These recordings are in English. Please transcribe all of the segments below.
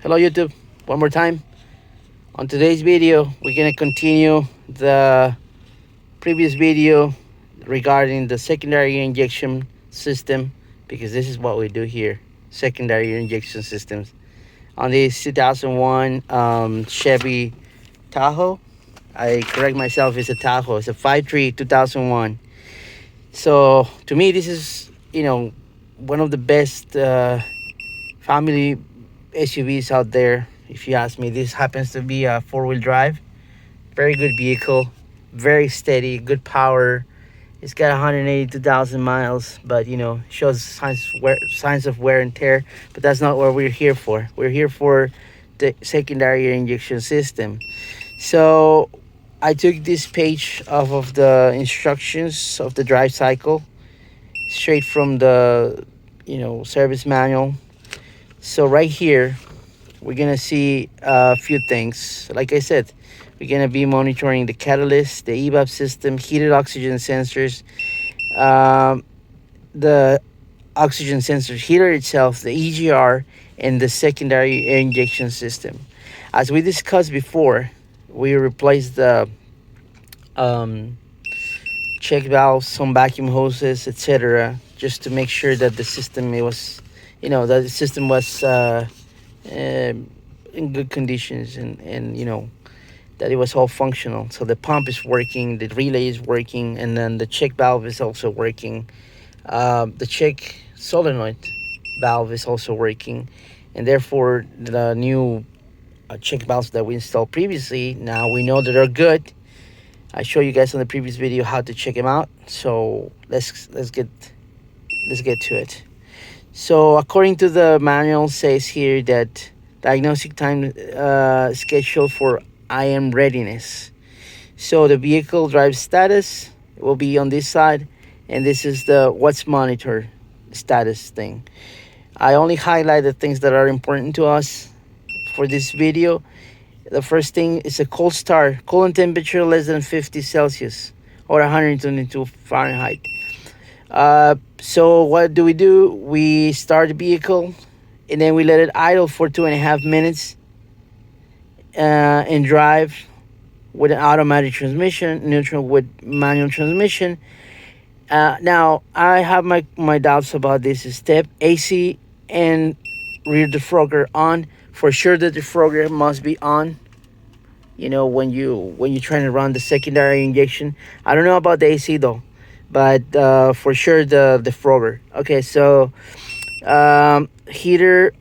Hello YouTube, one more time. On today's video, we're gonna continue the previous video regarding the secondary injection system because this is what we do here, secondary injection systems. On this 2001 Chevy Tahoe, I correct myself, it's a Tahoe, it's a 5.3 2001. So to me, this is, one of the best family SUVs out there. If you ask me, this happens to be a four-wheel drive, very good vehicle, very steady, good power. It's got 182,000 miles, but shows signs of wear and tear. But that's not what we're here for. We're here for the secondary injection system. So I took this page off of the instructions of the drive cycle, straight from the service manual. So right here, we're gonna see a few things. Like I said, we're gonna be monitoring the catalyst, the EVAP system, heated oxygen sensors, um, the oxygen sensor heater itself, the EGR, and the secondary air injection system. As we discussed before, we replaced the um, check valves, some vacuum hoses, etc., just to make sure that the system was in good conditions, and that it was all functional. So the pump is working, the relay is working, and then the check valve is also working. The check solenoid valve is also working, and therefore the new check valves that we installed previously, now we know that they're good. I showed you guys on the previous video how to check them out. So let's get to it. So according to the manual, says here that diagnostic time scheduled for IM readiness. So the vehicle drive status will be on this side, and this is the what's monitor status thing. I only highlight the things that are important to us for this video. The first thing is a cold start, coolant temperature less than 50 Celsius or 122 Fahrenheit. So what do? We start the vehicle, and then we let it idle for 2.5 minutes, and drive with an automatic transmission, neutral with manual transmission. Now, I have my doubts about this step. AC and rear defrogger on. For sure, the defrogger must be on. When you're trying to run the secondary injection. I don't know about the AC though, but for sure the defrogger. Okay, so heater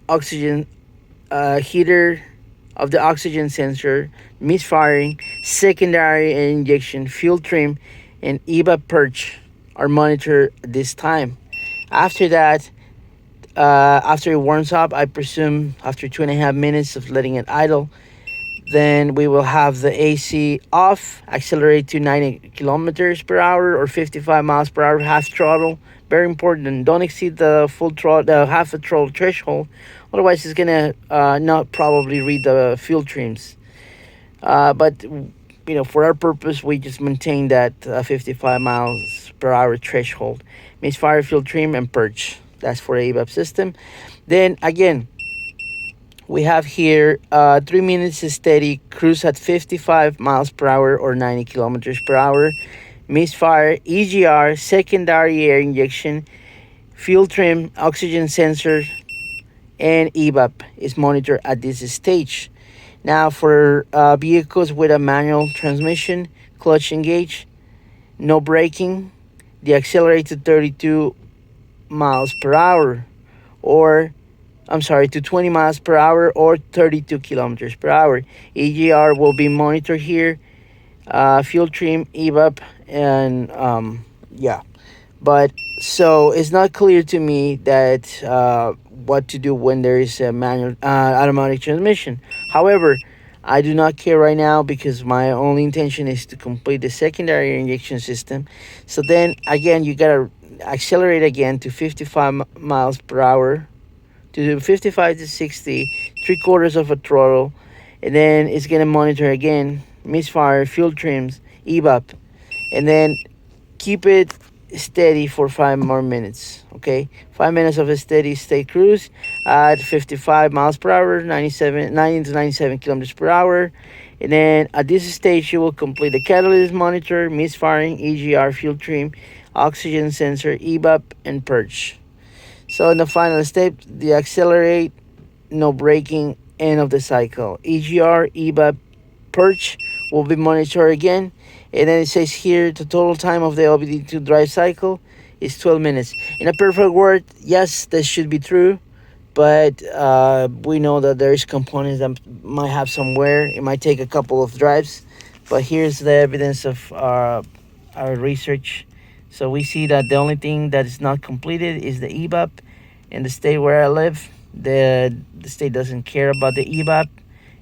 of the oxygen sensor, misfiring, secondary injection, fuel trim, and EVA purge are monitored at this time. After that, after it warms up, I presume after 2.5 minutes of letting it idle, then we will have the AC off, accelerate to 90 kilometers per hour or 55 miles per hour, half throttle. Very important. Don't exceed the full throttle, the half a throttle threshold. Otherwise, it's gonna not probably read the fuel trims. But for our purpose, we just maintain that 55 miles per hour threshold. Misfire, fuel trim, and purge. That's for the ABAP system. Then again, we have here 3 minutes steady cruise at 55 miles per hour or 90 kilometers per hour. Misfire, EGR, secondary air injection, fuel trim, oxygen sensor, and EVAP is monitored at this stage. Now for vehicles with a manual transmission, clutch engage, no braking, the accelerate to 32 miles per hour to 20 miles per hour or 32 kilometers per hour. EGR will be monitored here, fuel trim, EVAP, and yeah. But so it's not clear to me that what to do when there is a manual automatic transmission. However, I do not care right now because my only intention is to complete the secondary injection system. So then again, you gotta accelerate again to 55 miles per hour to 55 to 60, 3/4 of a throttle, and then it's gonna monitor again, misfire, fuel trims, EVAP, and then keep it steady for 5 more minutes. Okay, 5 minutes of a steady state cruise at 55 miles per hour, 90 to 97 kilometers per hour. And then at this stage, you will complete the catalyst monitor, misfiring, EGR, fuel trim, oxygen sensor, EBAP, and purge. So in the final step, the accelerate, no braking, end of the cycle. EGR, EBAP, purge will be monitored again. And then it says here the total time of the LBD2 drive cycle is 12 minutes. In a perfect world, yes, this should be true, but we know that there's components that might have some wear. It might take a couple of drives, but here's the evidence of our research. So we see that the only thing that is not completed is the EBAP. In the state where I live, the state doesn't care about the EBAP.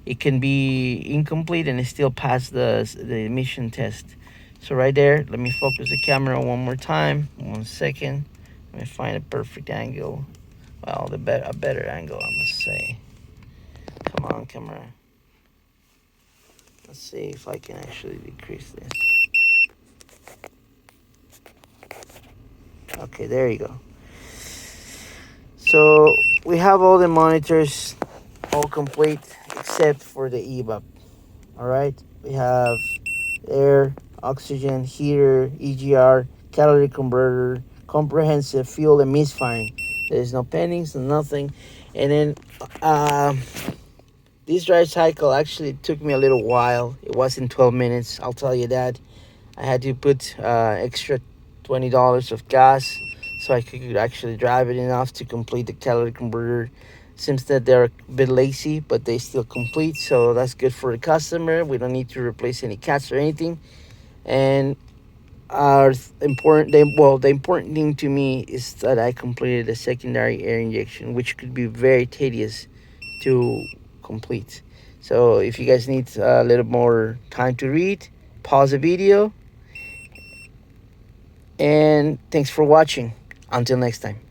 It can be incomplete and it still pass the emission test. So right there, let me focus the camera one more time. 1 second. Let me find a perfect angle. Well, a better angle, I must say. Come on, camera. Let's see if I can actually decrease this. Okay, there you go. So we have all the monitors all complete except for the EBAP. All right, we have air, oxygen, heater, EGR, catalytic converter, comprehensive fuel and misfiring. There's no pendings, no nothing. And then this drive cycle actually took me a little while. It wasn't 12 minutes, I'll tell you that. I had to put extra $20 of gas so I could actually drive it enough to complete the catalytic converter. Seems that they're a bit lazy, but they still complete, so that's good for the customer. We don't need to replace any cats or anything. And the important thing to me is that I completed a secondary air injection, which could be very tedious to complete. So if you guys need a little more time to read, pause the video. And thanks for watching. Until next time.